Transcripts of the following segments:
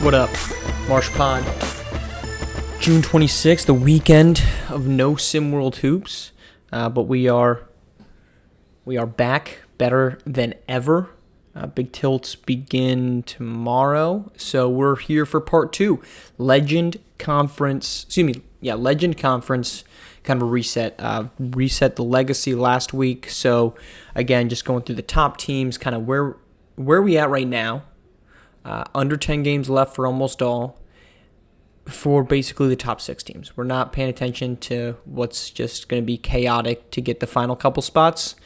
What up, Marsh Pod? June 26th, the weekend of no SimWorld hoops, but we are back better than ever. Big tilts begin tomorrow, so we're here for part 2. Legend Conference, kind of a reset. Reset the legacy last week. So again, just going through the top teams, kind of where we at right now. Under 10 games left for almost all, for basically the top 6 teams. We're not paying attention to what's just going to be chaotic to get the final couple spots.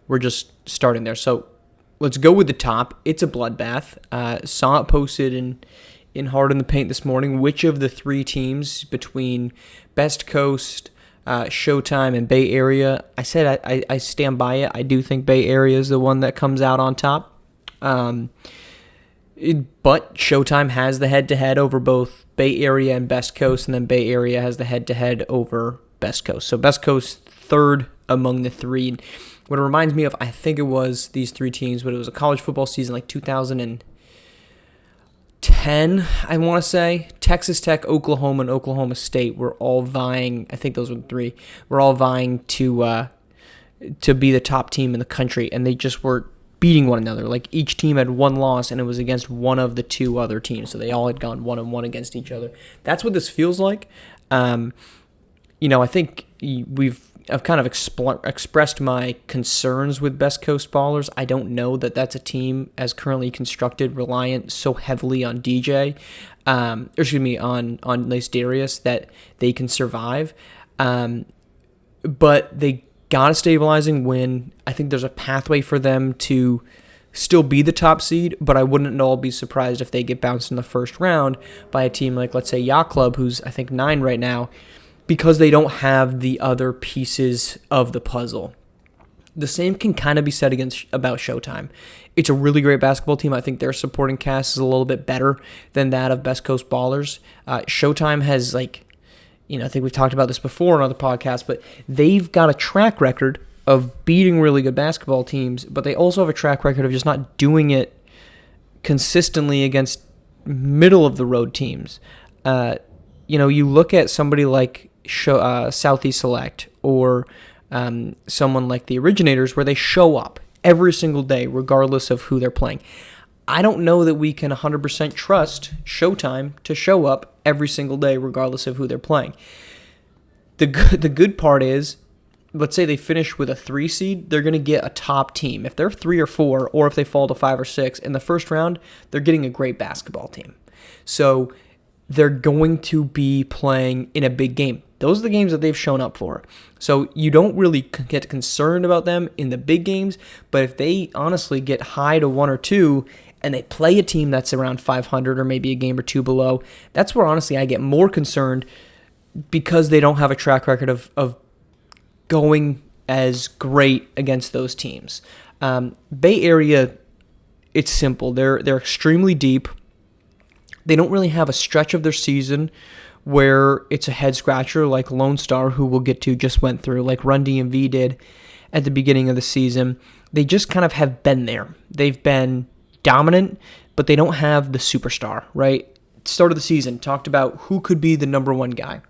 We're just starting there. So let's go with the top. It's a bloodbath. Saw it posted in Hard in the Paint this morning. Which of the 3 teams between Best Coast, Showtime, and Bay Area? I said I stand by it. I do think Bay Area is the one that comes out on top. But Showtime has the head-to-head over both Bay Area and Best Coast, and then Bay Area has the head-to-head over Best Coast. So Best Coast third among the 3. What it reminds me of, I think it was these 3 teams, but it was a college football season like 2010, I want to say. Texas Tech, Oklahoma, and Oklahoma State were all vying, I think those were the 3, were all vying to be the top team in the country, and they just were beating one another. Like each team had one loss, and it was against one of the 2 other teams. So they all had gone 1-1 against each other. That's what this feels like. I think I've kind of expressed my concerns with Best Coast Ballers. I don't know that that's a team as currently constructed, reliant so heavily on DJ, on Lace Darius, that they can survive. But they got a stabilizing win. I think there's a pathway for them to still be the top seed, but I wouldn't at all be surprised if they get bounced in the first round by a team like, let's say, Yacht Club, who's, I think, 9 right now, because they don't have the other pieces of the puzzle. The same can kind of be said about Showtime. It's a really great basketball team. I think their supporting cast is a little bit better than that of Best Coast Ballers. Showtime has, I think we've talked about this before on other podcasts, but they've got a track record of beating really good basketball teams, but they also have a track record of just not doing it consistently against middle-of-the-road teams. You look at somebody like Southeast Select or someone like the Originators, where they show up every single day regardless of who they're playing. I don't know that we can 100% trust Showtime to show up every single day regardless of who they're playing. The good part is, let's say they finish with a 3 seed, they're going to get a top team. If they're 3 or 4, or if they fall to 5 or 6 in the first round, they're getting a great basketball team. So they're going to be playing in a big game. Those are the games that they've shown up for. So you don't really get concerned about them in the big games, but if they honestly get high to 1 or 2 and they play a team that's around 500 or maybe a game or 2 below, that's where honestly I get more concerned, because they don't have a track record of going as great against those teams. Bay Area, it's simple. They're extremely deep. They don't really have a stretch of their season where it's a head-scratcher like Lone Star, who we'll get to, just went through, like Run DMV did at the beginning of the season. They just kind of have been there. They've been dominant, but they don't have the superstar, right? Start of the season, talked about who could be the number 1 guy.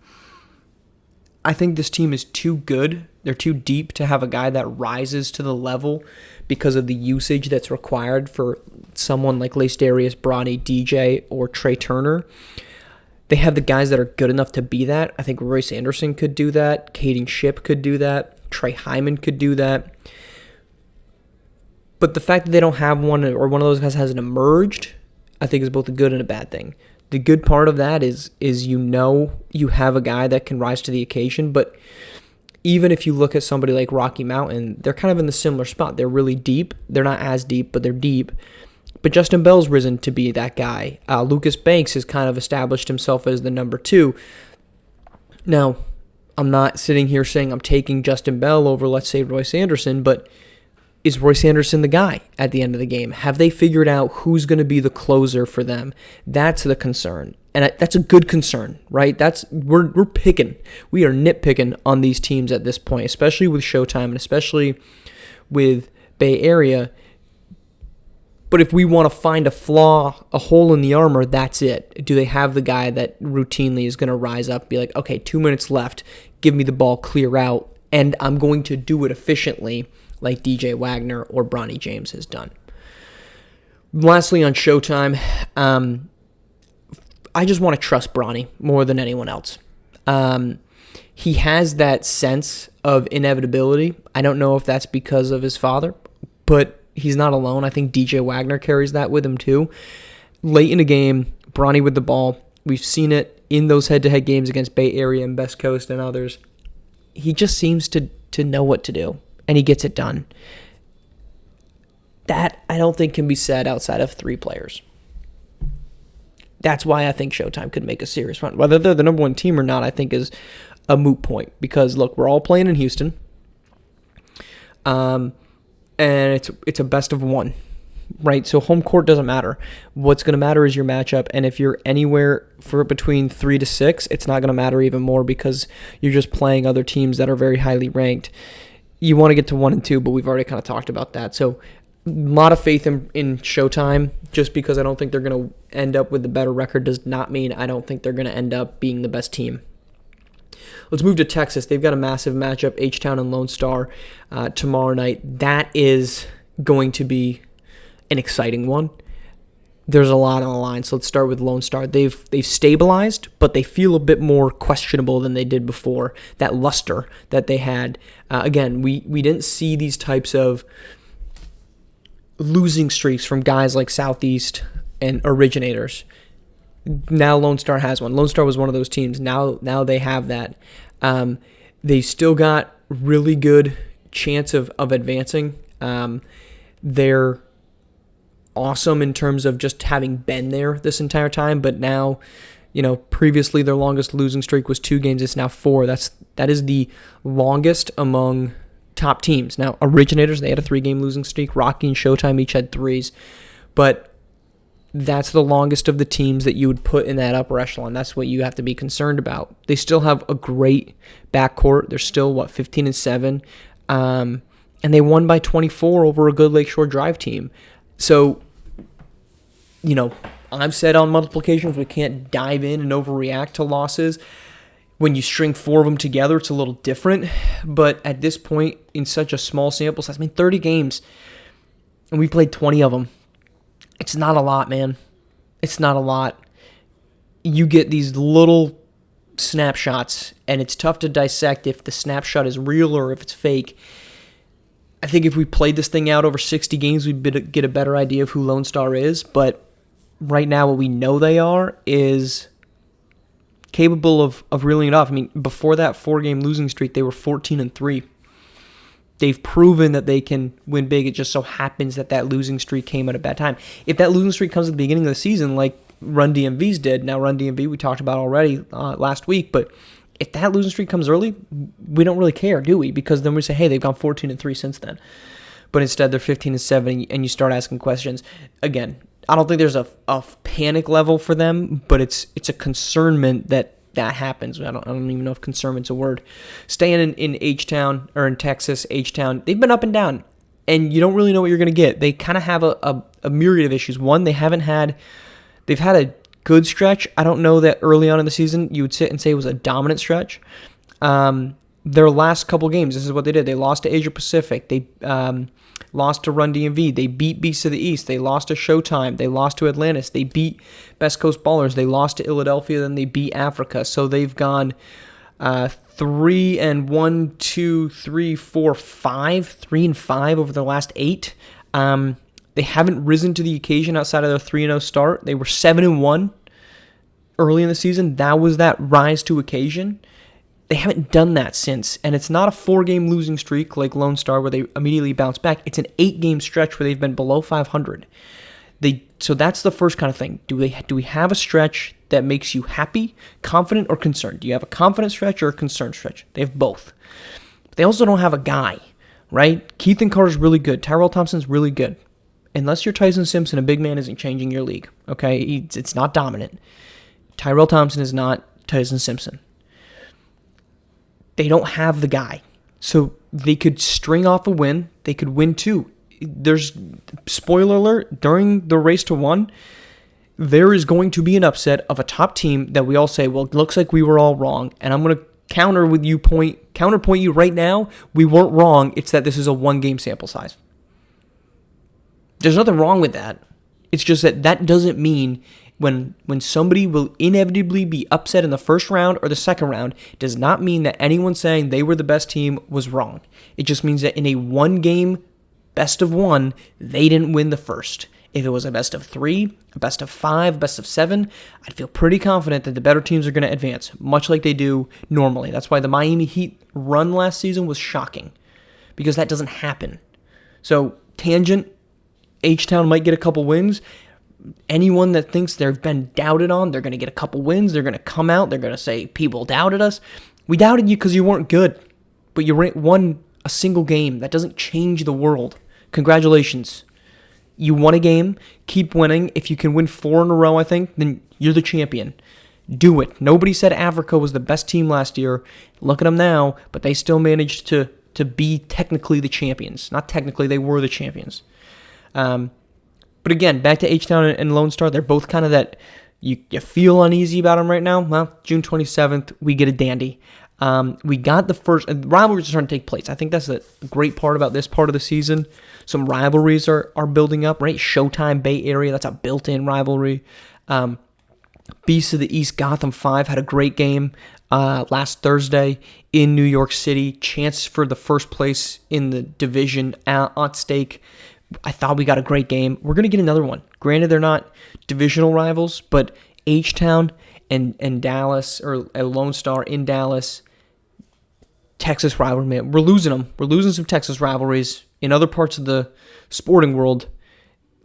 I think this team is too good. They're too deep to have a guy that rises to the level because of the usage that's required for someone like Lace Darius, Bronny, DJ, or Trey Turner. They have the guys that are good enough to be that. I think Royce Anderson could do that. Caden Shipp could do that. Trey Hyman could do that. But the fact that they don't have one, or one of those guys hasn't emerged, I think is both a good and a bad thing. The good part of that is you have a guy that can rise to the occasion, but even if you look at somebody like Rocky Mountain, they're kind of in the similar spot. They're really deep. They're not as deep, but they're deep. But Justin Bell's risen to be that guy. Lucas Banks has kind of established himself as the number 2. Now, I'm not sitting here saying I'm taking Justin Bell over, let's say, Royce Anderson, but is Royce Anderson the guy at the end of the game? Have they figured out who's going to be the closer for them? That's the concern. And that's a good concern, right? We're picking. We are nitpicking on these teams at this point, especially with Showtime and especially with Bay Area. But if we want to find a flaw, a hole in the armor, that's it. Do they have the guy that routinely is going to rise up, be like, okay, 2 minutes left, give me the ball, clear out, and I'm going to do it efficiently like DJ Wagner or Bronny James has done. Lastly, on Showtime, I just want to trust Bronny more than anyone else. He has that sense of inevitability. I don't know if that's because of his father, but he's not alone. I think DJ Wagner carries that with him too. Late in the game, Bronny with the ball. We've seen it in those head-to-head games against Bay Area and Best Coast and others. He just seems to know what to do, and he gets it done. That, I don't think, can be said outside of 3 players. That's why I think Showtime could make a serious run. Whether they're the number 1 team or not, I think is a moot point. Because, look, we're all playing in Houston. And it's a best of 1, right? So home court doesn't matter. What's going to matter is your matchup. And if you're anywhere for between 3 to 6, it's not going to matter even more because you're just playing other teams that are very highly ranked. You want to get to 1 and 2, but we've already kind of talked about that. So a lot of faith in Showtime. Just because I don't think they're going to end up with a better record does not mean I don't think they're going to end up being the best team. Let's move to Texas. They've got a massive matchup, H-Town and Lone Star, tomorrow night. That is going to be an exciting one. There's a lot on the line, so let's start with Lone Star. They've stabilized, but they feel a bit more questionable than they did before. That luster that they had. Again, we didn't see these types of losing streaks from guys like Southeast and Originators. Now Lone Star has one. Lone Star was one of those teams. Now they have that. They still got really good chance of advancing. They're awesome in terms of just having been there this entire time, but now, previously their longest losing streak was 2 games. It's now 4. That is the longest among top teams. Now, Originators, they had a 3-game losing streak. Rocky and Showtime each had 3s. But that's the longest of the teams that you would put in that upper echelon. That's what you have to be concerned about. They still have a great backcourt. They're still, 15-7. And they won by 24 over a good Lakeshore Drive team. So, I've said on multiple occasions we can't dive in and overreact to losses. When you string 4 of them together, it's a little different. But at this point, in such a small sample size, 30 games, and we played 20 of them. It's not a lot, man. It's not a lot. You get these little snapshots, and it's tough to dissect if the snapshot is real or if it's fake. I think if we played this thing out over 60 games, we'd get a better idea of who Lone Star is. But right now, what we know they are is capable of reeling it off. Before that 4-game losing streak, they were 14-3. They've proven that they can win big. It just so happens that losing streak came at a bad time. If that losing streak comes at the beginning of the season, like Run DMV's did, now Run DMV we talked about already last week, but if that losing streak comes early, we don't really care, do we? Because then we say, hey, they've gone 14-3 since then. But instead, they're 15-7, and you start asking questions. Again, I don't think there's a panic level for them, but it's a concernment that happens. I don't even know if concernment's a word. Staying in H-Town, or in Texas, H-Town, they've been up and down, and you don't really know what you're going to get. They kind of have a myriad of issues. One, they've had a good stretch. I don't know that early on in the season you would sit and say it was a dominant stretch. Their last couple games, this is what they did. They lost to Asia Pacific. They lost to Run DMV. They beat Beasts of the East. They lost to Showtime. They lost to Atlantis. They beat Best Coast Ballers. They lost to Philadelphia. Then they beat Africa. So they've gone 3-1, 2, 3, 4, 5, 3-5 over their last 8. They haven't risen to the occasion outside of their 3-0 start. They were 7-1 early in the season. That was that rise to occasion. They haven't done that since, and it's not a 4-game losing streak like Lone Star where they immediately bounce back. It's an 8-game stretch where they've been below 500. So that's the first kind of thing. Do we have a stretch that makes you happy, confident, or concerned? Do you have a confident stretch or a concerned stretch? They have both. They also don't have a guy, right? Keithan Carter's really good. Tyrell Thompson's really good. Unless you're Tyson Simpson, a big man isn't changing your league, okay? It's not dominant. Tyrell Thompson is not Tyson Simpson. They don't have the guy. So they could string off a win. They could win 2. there's, spoiler alert, during the race to 1, there is going to be an upset of a top team that we all say, well, it looks like we were all wrong. And I'm going to counterpoint you right now. We weren't wrong. It's that this is a 1-game sample size. There's nothing wrong with that. It's just that doesn't mean when somebody will inevitably be upset in the first round or the second round, does not mean that anyone saying they were the best team was wrong. It just means that in a 1-game best of 1, they didn't win the first. If it was a best of 3, a best of 5, best of 7, I'd feel pretty confident that the better teams are going to advance, much like they do normally. That's why the Miami Heat run last season was shocking, because that doesn't happen. So, tangent, H-Town might get a couple wins. Anyone that thinks they've been doubted on, they're going to get a couple wins. They're going to come out. They're going to say, people doubted us. We doubted you because you weren't good, but you won a single game. That doesn't change the world. Congratulations. You won a game. Keep winning. If you can win 4 in a row, I think, then you're the champion. Do it. Nobody said Africa was the best team last year. Look at them now, but they still managed to be technically the champions. Not technically, they were the champions. But again, back to H-Town and Lone Star, they're both kind of that, you feel uneasy about them right now. Well, June 27th, we get a dandy. We got the first, rivalries are starting to take place. I think that's a great part about this part of the season. Some rivalries are building up, right? Showtime, Bay Area, that's a built-in rivalry. Beasts of the East, Gotham 5 had a great game last Thursday in New York City. Chance for the first place in the division at stake. I thought we got a great game. We're going to get another one. Granted, they're not divisional rivals, but H-Town and Dallas, or Lone Star in Dallas, Texas rivalry, man. We're losing them. We're losing some Texas rivalries. In other parts of the sporting world,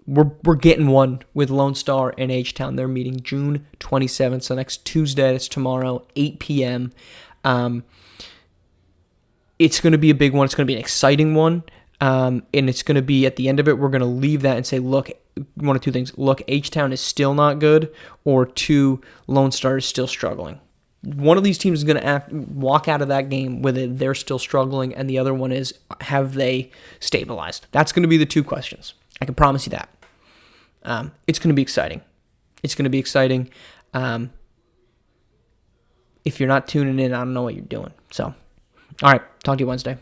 we're getting one with Lone Star and H-Town. They're meeting June 27th, so next Tuesday, that's tomorrow, 8 p.m. It's going to be a big one. It's going to be an exciting one. And it's going to be, at the end of it, we're going to leave that and say, look, one of two things. Look, H-Town is still not good, or 2, Lone Star is still struggling. One of these teams is going to walk out of that game with it, they're still struggling, and the other one is, have they stabilized? That's going to be the 2 questions. I can promise you that. It's going to be exciting. It's going to be exciting. If you're not tuning in, I don't know what you're doing. So, all right, talk to you Wednesday.